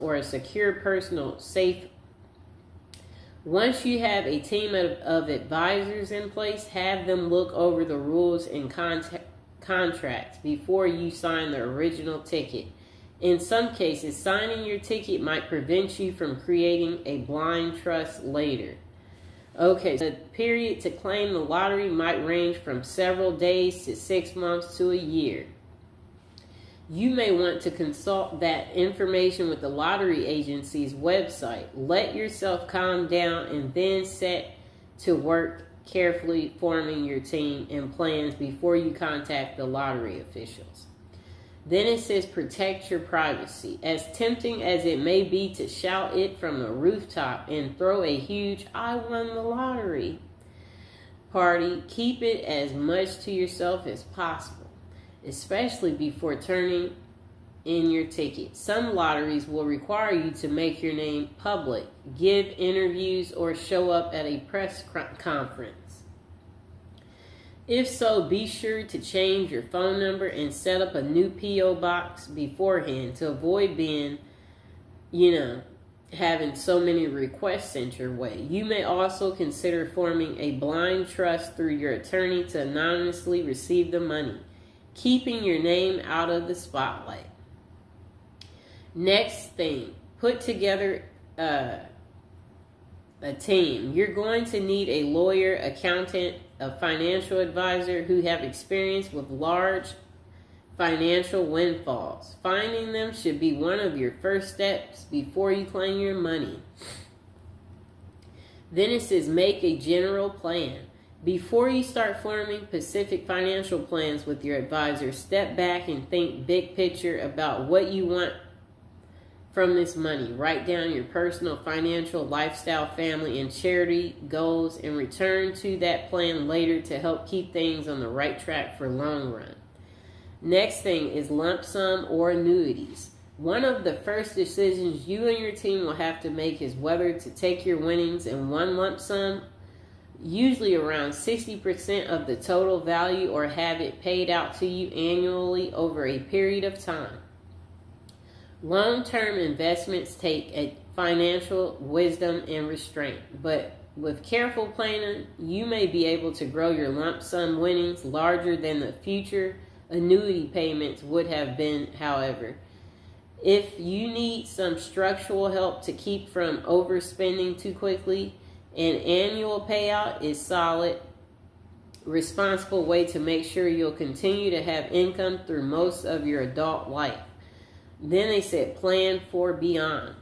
or a secure personal safe. Once you have a team of advisors in place, have them look over the rules and contracts before you sign the original ticket. In some cases, signing your ticket might prevent you from creating a blind trust later. Okay, the period to claim the lottery might range from several days to 6 months to a year. You may want to consult that information with the lottery agency's website. Let yourself calm down and then set to work carefully forming your team and plans before you contact the lottery officials. Then it says protect your privacy. As tempting as it may be to shout it from the rooftop and throw a huge "I won the lottery" party, keep it as much to yourself as possible, especially before turning in your ticket. Some lotteries will require you to make your name public, give interviews, or show up at a press conference. If so, be sure to change your phone number and set up a new P.O. box beforehand to avoid being, having so many requests sent your way. You may also consider forming a blind trust through your attorney to anonymously receive the money, keeping your name out of the spotlight. Next thing, put together a team. You're going to need a lawyer, accountant, a financial advisor who have experience with large financial windfalls. Finding them should be one of your first steps before you claim your money. Then it says make a general plan. Before you start forming specific financial plans with your advisor, step back and think big picture about what you want from this money. Write down your personal, financial, lifestyle, family, and charity goals and return to that plan later to help keep things on the right track for long run. Next thing is lump sum or annuities. One of the first decisions you and your team will have to make is whether to take your winnings in one lump sum, usually around 60% of the total value, or have it paid out to you annually over a period of time. Long-term investments take a financial wisdom and restraint, but with careful planning, you may be able to grow your lump sum winnings larger than the future annuity payments would have been, however. If you need some structural help to keep from overspending too quickly, an annual payout is solid, responsible way to make sure you'll continue to have income through most of your adult life. Then they said plan for beyond.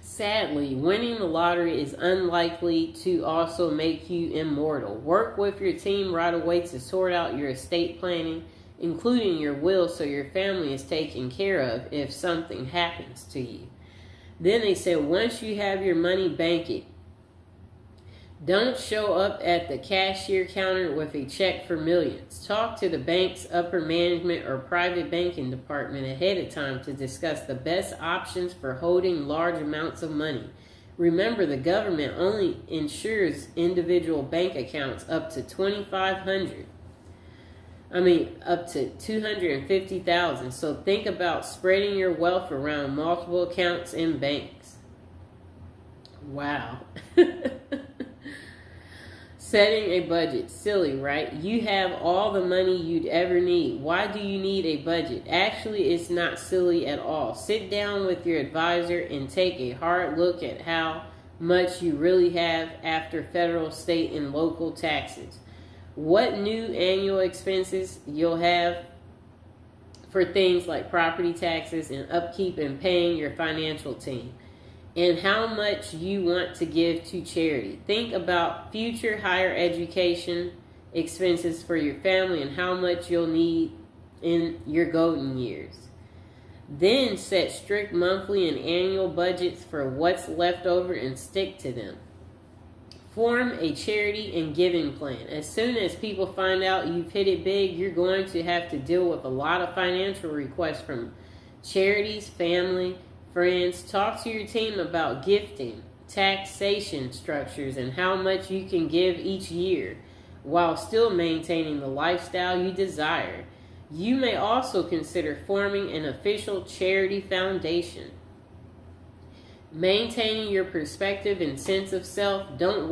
Sadly, winning the lottery is unlikely to also make you immortal. Work with your team right away to sort out your estate planning, including your will, so your family is taken care of if something happens to you. Then they said once you have your money, bank it. Don't show up at the cashier counter with a check for millions. Talk to the bank's upper management or private banking department ahead of time to discuss the best options for holding large amounts of money. Remember, the government only insures individual bank accounts up to $250,000. Up to $250,000. So think about spreading your wealth around multiple accounts and banks. Wow. Setting a budget. Silly, right? You have all the money you'd ever need. Why do you need a budget? Actually, it's not silly at all. Sit down with your advisor and take a hard look at how much you really have after federal, state, and local taxes. What new annual expenses you'll have for things like property taxes and upkeep and paying your financial team, and how much you want to give to charity. Think about future higher education expenses for your family and how much you'll need in your golden years. Then set strict monthly and annual budgets for what's left over and stick to them. Form a charity and giving plan. As soon as people find out you've hit it big, you're going to have to deal with a lot of financial requests from charities, family, friends. Talk to your team about gifting, taxation structures, and how much you can give each year while still maintaining the lifestyle you desire. You may also consider forming an official charity foundation. Maintaining your perspective and sense of self. Don't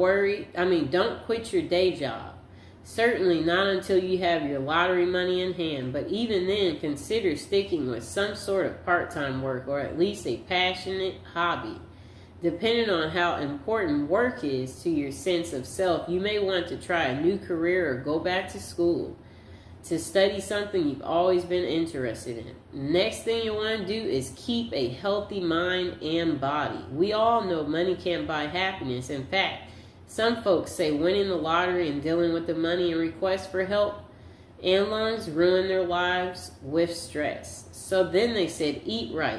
quit your day job. Certainly not until you have your lottery money in hand, but even then, consider sticking with some sort of part-time work or at least a passionate hobby. Depending on how important work is to your sense of self, you may want to try a new career or go back to school to study something you've always been interested in. Next thing you want to do is keep a healthy mind and body. We all know money can't buy happiness. In fact, some folks say winning the lottery and dealing with the money and requests for help and loans ruin their lives with stress. So then they said, eat right.